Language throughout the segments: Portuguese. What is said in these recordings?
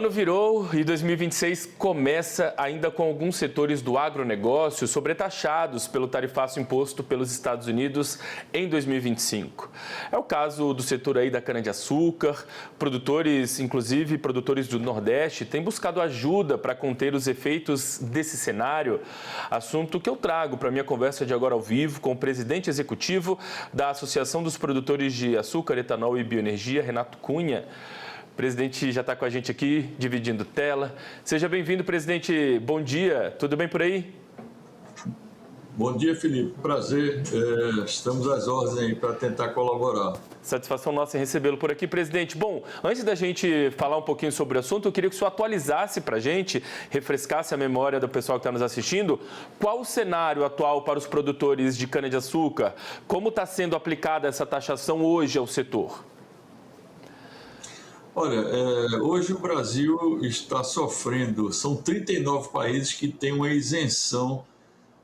ano virou e 2026 começa ainda com alguns setores do agronegócio sobretaxados pelo tarifaço imposto pelos Estados Unidos em 2025. É o caso do setor aí da cana-de-açúcar. Produtores, inclusive produtores do Nordeste, têm buscado ajuda para conter os efeitos desse cenário. Assunto que eu trago para a minha conversa de agora ao vivo com o presidente executivo da Associação dos Produtores de Açúcar, Etanol e Bioenergia, Renato Cunha. O presidente já está com a gente aqui, dividindo tela. Seja bem-vindo, presidente. Bom dia. Tudo bem por aí? Bom dia, Felipe. Prazer. Estamos às ordens aí para tentar colaborar. Satisfação nossa em recebê-lo por aqui, presidente. Bom, antes da gente falar um pouquinho sobre o assunto, eu queria que o senhor atualizasse para a gente, refrescasse a memória do pessoal que está nos assistindo, qual o cenário atual para os produtores de cana-de-açúcar? Como está sendo aplicada essa taxação hoje ao setor? Olha, hoje o Brasil está sofrendo, são 39 países que têm uma isenção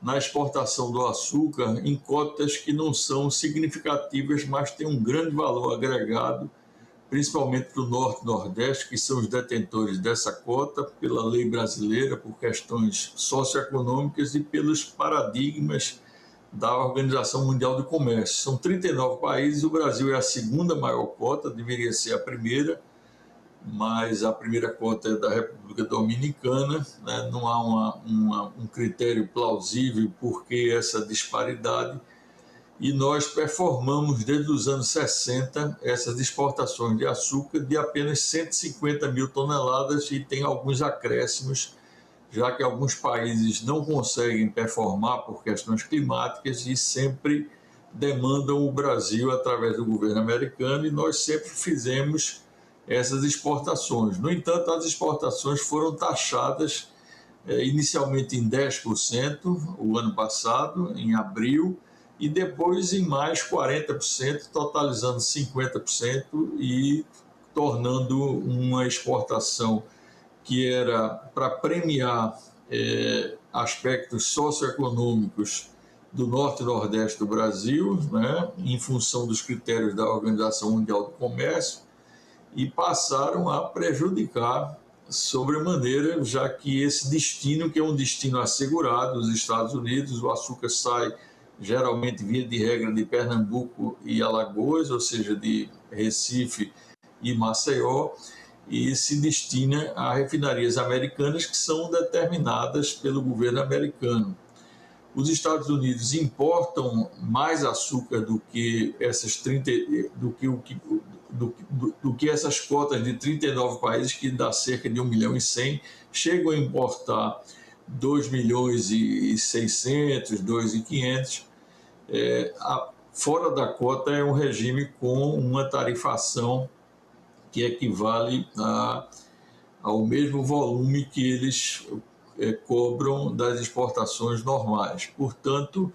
na exportação do açúcar em cotas que não são significativas, mas têm um grande valor agregado, principalmente do Norte e Nordeste, que são os detentores dessa cota pela lei brasileira, por questões socioeconômicas e pelos paradigmas da Organização Mundial do Comércio. São 39 países, o Brasil é a segunda maior cota, deveria ser a primeira, mas a primeira cota é da República Dominicana, né? Não há um critério plausível por que essa disparidade, e nós performamos desde os anos 60 essas exportações de açúcar de apenas 150 mil toneladas e tem alguns acréscimos, já que alguns países não conseguem performar por questões climáticas e sempre demandam o Brasil através do governo americano, e nós sempre fizemos essas exportações. No entanto, as exportações foram taxadas inicialmente em 10% o ano passado, em abril, e depois em mais 40%, totalizando 50% e tornando uma exportação que era para premiar aspectos socioeconômicos do Norte e Nordeste do Brasil, né, em função dos critérios da Organização Mundial do Comércio, e passaram a prejudicar sobremaneira, já que esse destino, que é um destino assegurado, os Estados Unidos, o açúcar sai geralmente via de regra de Pernambuco e Alagoas, ou seja, de Recife e Maceió, e se destina a refinarias americanas que são determinadas pelo governo americano. Os Estados Unidos importam mais açúcar do que essas cotas de 39 países, que dá cerca de 1 milhão e 100, chegam a importar 2 milhões e 600, 2 e 500. Fora da cota é um regime com uma tarifação que equivale ao mesmo volume que eles cobram das exportações normais. Portanto,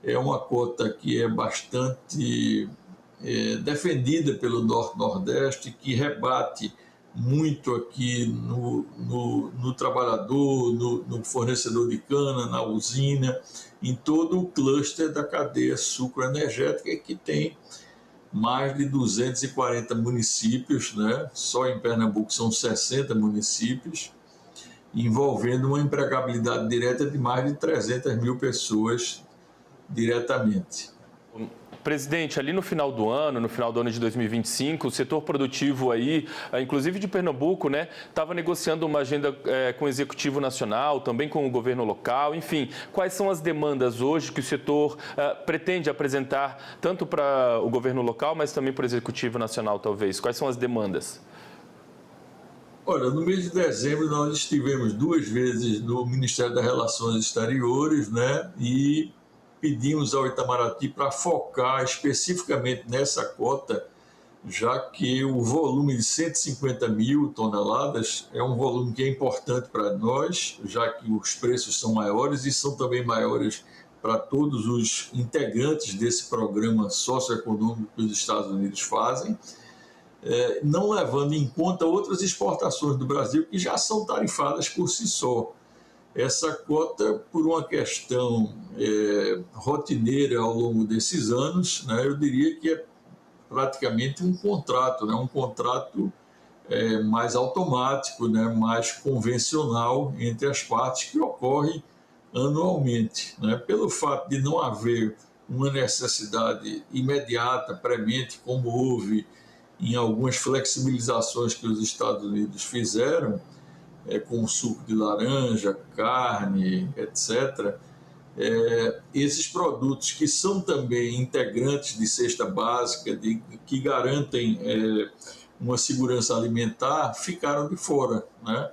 é uma cota que é bastante defendida pelo Norte-Nordeste, que rebate muito aqui no trabalhador, no fornecedor de cana, na usina, em todo o cluster da cadeia sucroenergética, que tem mais de 240 municípios, né? Só em Pernambuco são 60 municípios, envolvendo uma empregabilidade direta de mais de 300 mil pessoas diretamente. Presidente, ali no final do ano de 2025, o setor produtivo aí, inclusive de Pernambuco, né, estava negociando uma agenda com o Executivo Nacional, também com o governo local, enfim. Quais são as demandas hoje que o setor pretende apresentar, tanto para o governo local, mas também para o Executivo Nacional, talvez? Quais são as demandas? Olha, no mês de dezembro nós estivemos 2 vezes no Ministério das Relações Exteriores, né, e pedimos ao Itamaraty para focar especificamente nessa cota, já que o volume de 150 mil toneladas é um volume que é importante para nós, já que os preços são maiores e são também maiores para todos os integrantes desse programa socioeconômico que os Estados Unidos fazem, não levando em conta outras exportações do Brasil que já são tarifadas por si só. Essa cota, por uma questão rotineira ao longo desses anos, né, eu diria que é praticamente um contrato, né, um contrato mais automático, né, mais convencional entre as partes, que ocorre anualmente. Né? Pelo fato de não haver uma necessidade imediata, premente, como houve em algumas flexibilizações que os Estados Unidos fizeram, com suco de laranja, carne, etc., esses produtos que são também integrantes de cesta básica, que garantem uma segurança alimentar, ficaram de fora. Né?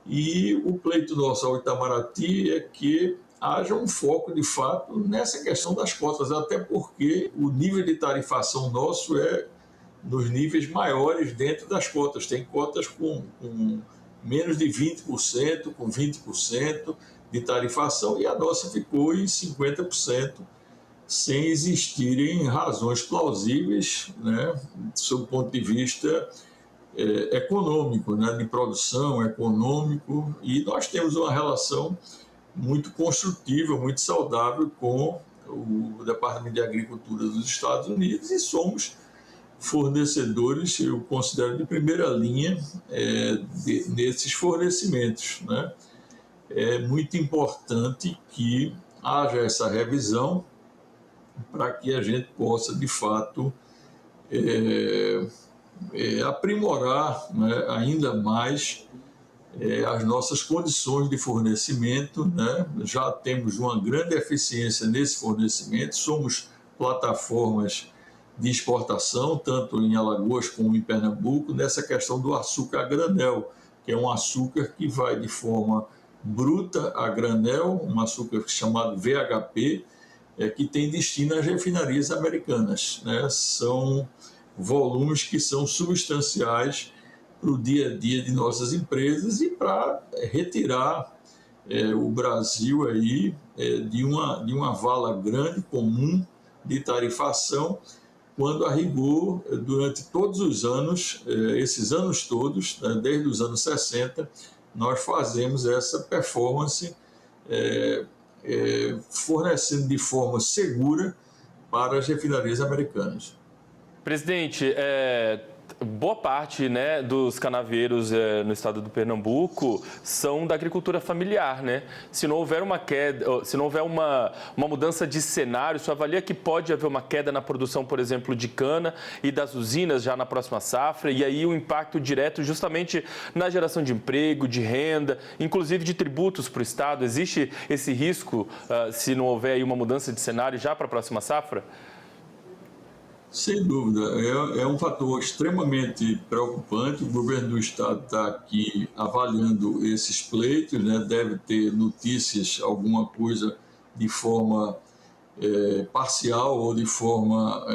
E o pleito nosso ao Itamaraty é que haja um foco, de fato, nessa questão das cotas, até porque o nível de tarifação nosso é nos níveis maiores dentro das cotas. Tem cotas com menos de 20%, com 20% de tarifação, e a nossa ficou em 50%, sem existirem razões plausíveis, né, sob o ponto de vista econômico, né, de produção, econômico, e nós temos uma relação muito construtiva, muito saudável com o Departamento de Agricultura dos Estados Unidos, e somos fornecedores, eu considero, de primeira linha nesses fornecimentos. Né? É muito importante que haja essa revisão para que a gente possa, de fato, aprimorar, né, ainda mais as nossas condições de fornecimento. Né? Já temos uma grande eficiência nesse fornecimento, somos plataformas de exportação, tanto em Alagoas como em Pernambuco, nessa questão do açúcar a granel, que é um açúcar que vai de forma bruta a granel, um açúcar chamado VHP, que tem destino às refinarias americanas. Né? São volumes que são substanciais para o dia a dia de nossas empresas e para retirar o Brasil aí, de uma vala grande, comum, de tarifação, quando a rigor, durante todos os anos, esses anos todos, né, desde os anos 60, nós fazemos essa performance fornecendo de forma segura para as refinarias americanas. Presidente, boa parte, né, dos canaveiros no estado do Pernambuco são da agricultura familiar, né? Se não houver uma queda, se não houver uma mudança de cenário, você avalia que pode haver uma queda na produção, por exemplo, de cana e das usinas já na próxima safra, e aí o impacto direto justamente na geração de emprego, de renda, inclusive de tributos para o estado. Existe esse risco se não houver aí uma mudança de cenário já para a próxima safra? Sem dúvida, é um fator extremamente preocupante. O governo do estado está aqui avaliando esses pleitos, né? Deve ter notícias, alguma coisa de forma parcial ou de forma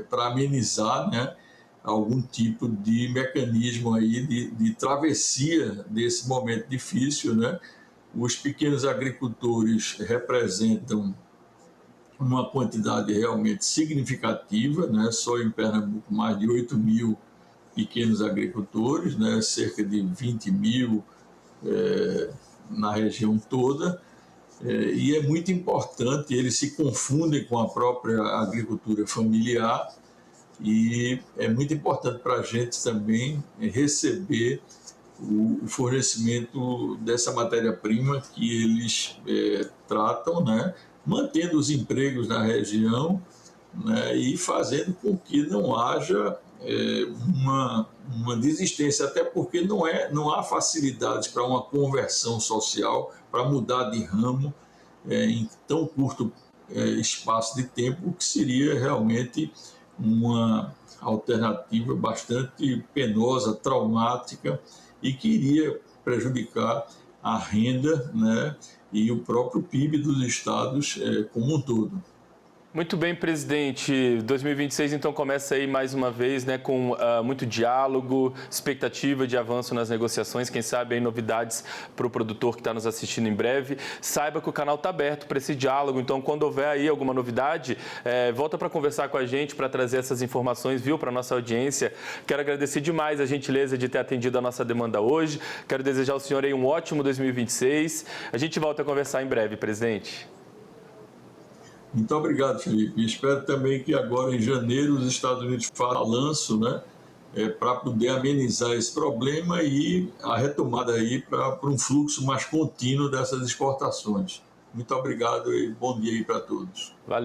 para amenizar, né? Algum tipo de mecanismo aí de travessia desse momento difícil. Né? Os pequenos agricultores representam uma quantidade realmente significativa, né? Só em Pernambuco mais de 8 mil pequenos agricultores, né? Cerca de 20 mil na região toda, e é muito importante, eles se confundem com a própria agricultura familiar, e é muito importante para a gente também receber o fornecimento dessa matéria-prima que eles tratam, né? Mantendo os empregos na região, né? E fazendo com que não haja uma desistência, até porque não há facilidades para uma conversão social, para mudar de ramo em tão curto espaço de tempo, que seria realmente uma alternativa bastante penosa, traumática, e que iria prejudicar a renda, né, e o próprio PIB dos estados como um todo. Muito bem, presidente. 2026, então, começa aí mais uma vez, né, com muito diálogo, expectativa de avanço nas negociações, quem sabe aí novidades para o produtor que está nos assistindo em breve. Saiba que o canal está aberto para esse diálogo, então, quando houver aí alguma novidade, volta para conversar com a gente, para trazer essas informações, viu, para a nossa audiência. Quero agradecer demais a gentileza de ter atendido a nossa demanda hoje. Quero desejar ao senhor aí um ótimo 2026. A gente volta a conversar em breve, presidente. Muito obrigado, Felipe. E espero também que agora, em janeiro, os Estados Unidos façam balanço, né, para poder amenizar esse problema e a retomada aí para um fluxo mais contínuo dessas exportações. Muito obrigado e bom dia aí para todos. Valeu.